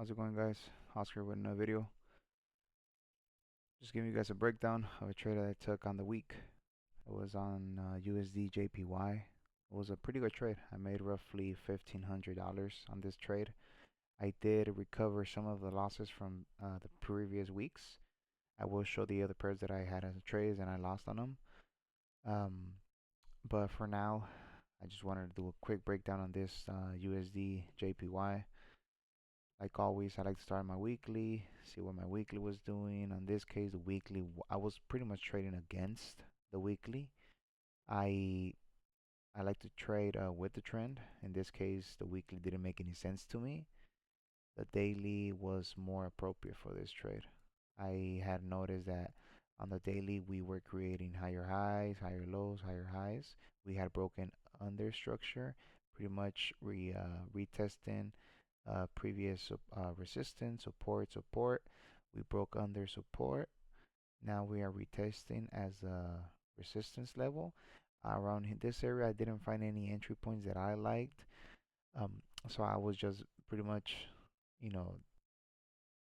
How's it going, guys? Oscar with another video. Just giving you guys a breakdown of a trade that I took on the week. It was on USDJPY. It was a pretty good trade. I made roughly $1,500 on this trade. I did recover some of the losses from the previous weeks. I will show the other pairs that I had as trades and I lost on them. But for now, I just wanted to do a quick breakdown on this USDJPY. Like always, I like to start my weekly, see what my weekly was doing. On this case, the weekly, I was pretty much trading against the weekly. I I like to trade with the trend. In this case, the weekly didn't make any sense to me. The daily was more appropriate for this trade. I had noticed that on the daily we were creating higher highs, higher lows, higher highs. We had broken under structure, pretty much retesting previous resistance, support. We broke under support. Now we are retesting as a resistance level. Around this area, I didn't find any entry points that I liked. So I was just pretty much, you know,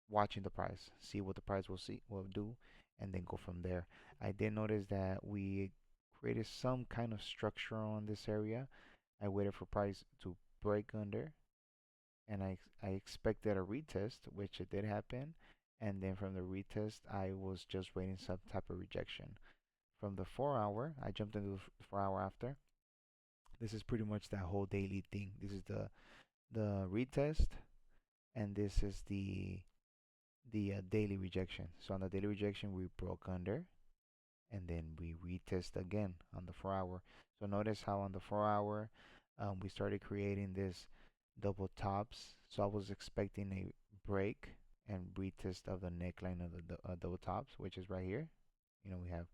watching the price, see what the price will do, and then go from there. I did notice that we created some kind of structure on this area. I waited for price to break under, and I expected a retest, which it did happen. And then from the retest, I was just waiting some type of rejection. From the 4 hour, I jumped into the 4 hour after. This is pretty much that whole daily thing. This is the retest, and this is the daily rejection. So on the daily rejection, we broke under, and then we retest again on the 4 hour. So notice how on the 4 hour, we started creating this double tops. So I was expecting a break and retest of the neckline of the double tops, which is right here. We have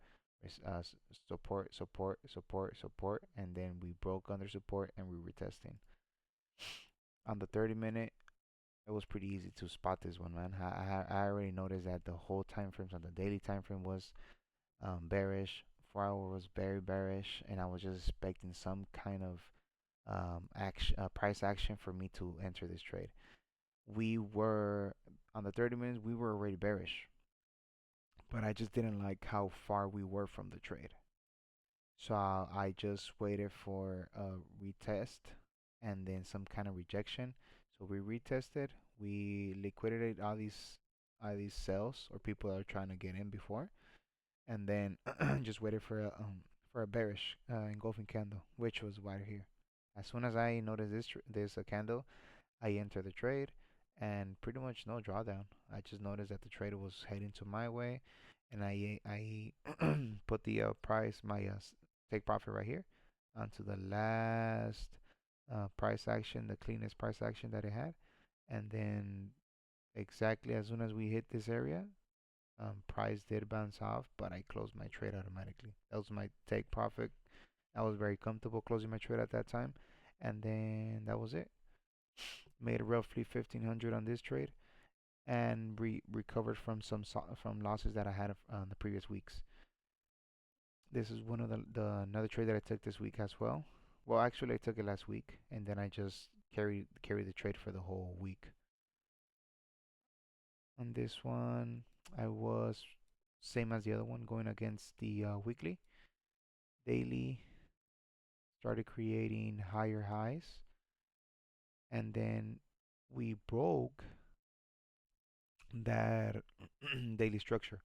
support, support, support, support, and then we broke under support and we retesting. On the 30-minute, it was pretty easy to spot this one, man. I already noticed that the whole time frames on the daily time frame was bearish. 4 hour was very bearish, and I was just expecting some kind of price action for me to enter this trade. We were on the 30 minutes, we were already bearish, but I just didn't like how far we were from the trade. So I just waited for a retest and then some kind of rejection. So we retested, we liquidated all these sales or people that are trying to get in before, and then just waited for a bearish engulfing candle, which was right here. As soon as I noticed this candle, I entered the trade, and pretty much no drawdown. I just noticed that the trade was heading to my way, and I put the price, my take profit right here, onto the last price action, the cleanest price action that it had, and then exactly as soon as we hit this area, price did bounce off, but I closed my trade automatically. That was my take profit. I was very comfortable closing my trade at that time, and then that was it. Made roughly 1,500 on this trade, and recovered from from losses that I had on the previous weeks. This is one of the another trade that I took this week as well. Well, actually, I took it last week, and then I just carried the trade for the whole week. On this one, I was same as the other one, going against the weekly. Daily started creating higher highs, and then we broke that daily structure.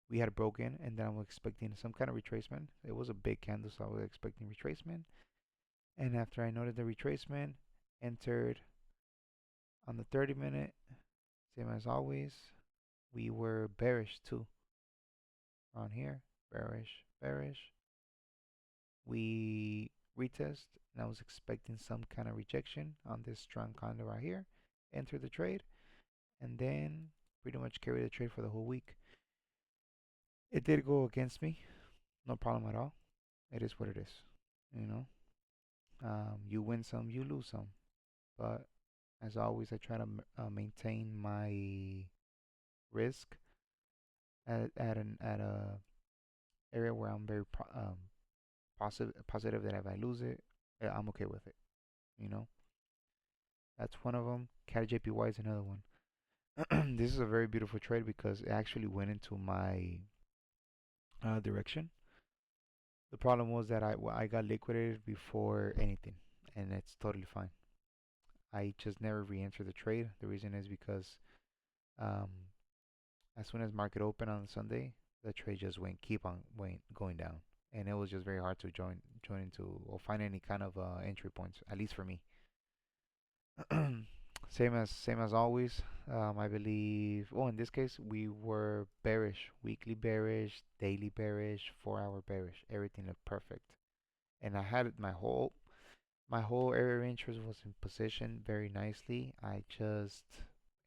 We had broken, and then I was expecting some kind of retracement. It was a big candle, so I was expecting retracement. And after I noted the retracement, entered on the 30-minute, same as always. We were bearish too. Around here, bearish, bearish. We retest, and I was expecting some kind of rejection on this strong candle right here. Enter the trade, and then pretty much carry the trade for the whole week. It did go against me, no problem at all. It is what it is, you know. You win some, you lose some, but as always, I try to maintain my risk at a area where I'm very positive that if I lose it, I'm okay with it. You know, that's one of them. CAD JPY is another one. This is a very beautiful trade because it actually went into my direction. The problem was that I got liquidated before anything, and it's totally fine. I just never re-entered the trade. The reason is because um, as soon as market opened on Sunday, the trade just went going down, and it was just very hard to join into or find any kind of entry points, at least for me. Same as always. I believe. Oh, in this case, we were bearish, weekly bearish, daily bearish, 4-hour bearish. Everything looked perfect, and I had my whole area of interest was in position very nicely. I just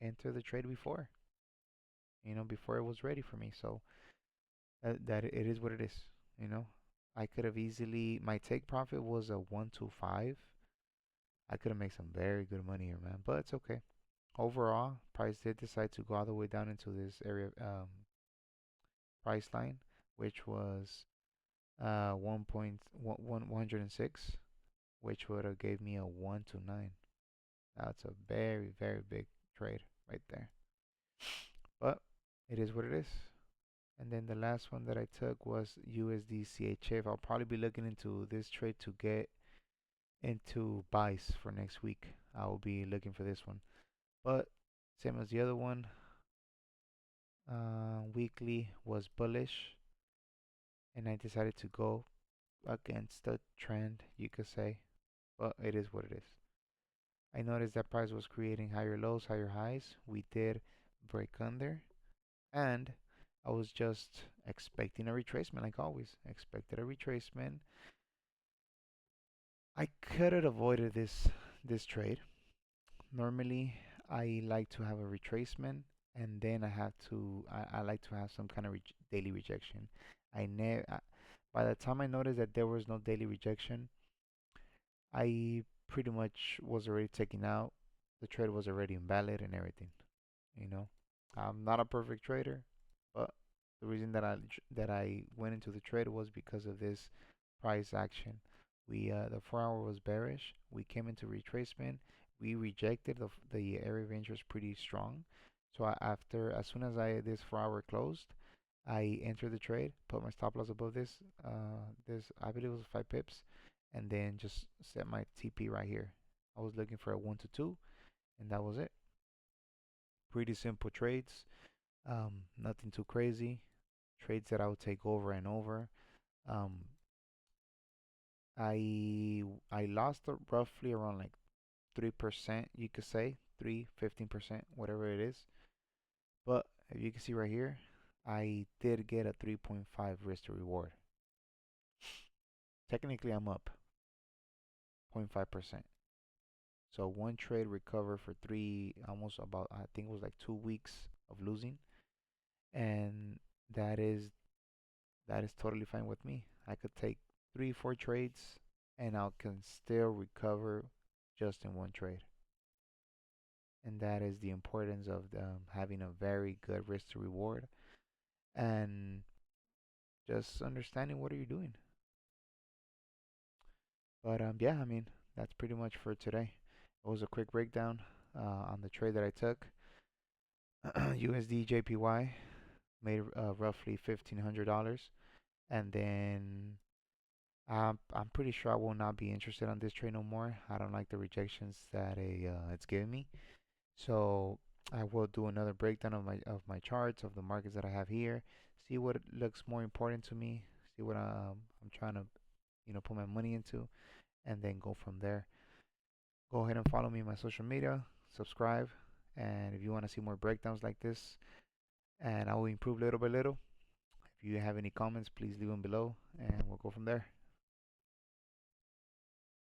entered the trade before it was ready for me. So that it is what it is. You know, I could have easily. My take profit was a 125. I could have made some very good money here, man. But it's okay. Overall, price did decide to go all the way down into this area price line, which was 1.106, which would have gave me a 1 to 9. That's a very, very big trade right there. But it is what it is. And then the last one that I took was USDCHF. I'll probably be looking into this trade to get into buys for next week. I will be looking for this one. But same as the other one, weekly was bullish, and I decided to go against the trend, you could say. But it is what it is. I noticed that price was creating higher lows, higher highs. We did break under, and I was just expecting a retracement, like always. Expected a retracement. I could have avoided this trade. Normally, I like to have a retracement, and then I like to have some kind of daily rejection. I never. By the time I noticed that there was no daily rejection, I pretty much was already taken out. The trade was already invalid and everything. You know, I'm not a perfect trader, but the reason that I went into the trade was because of this price action. The 4 hour was bearish. We came into retracement. We rejected the area of interest pretty strong. So as soon as this 4 hour closed, I entered the trade, put my stop loss above this I believe it was 5 pips, and then just set my TP right here. I was looking for a 1 to 2, and that was it. Pretty simple trades. Nothing too crazy. Trades that I would take over and over. Um, I lost roughly around like 3%, you could say 15%, whatever it is. But if you can see right here, I did get a 3.5 risk to reward. Technically, I'm up 0.5%. So one trade recovered for almost about, I think it was like 2 weeks of losing, and that is that is totally fine with me. I could take 3, 4 trades, and I can still recover just in one trade. And that is the importance of having a very good risk to reward and just understanding what are you doing. But yeah, I mean that's pretty much for today. It was a quick breakdown on the trade that I took. USDJPY made roughly $1,500, and then I'm pretty sure I will not be interested on this trade no more. I don't like the rejections that it's giving me. So I will do another breakdown of my charts of the markets that I have here. See what looks more important to me. See what I'm trying to put my money into, and then go from there. Go ahead and follow me on my social media. Subscribe, and if you want to see more breakdowns like this, and I will improve little by little. If you have any comments, please leave them below, and we'll go from there.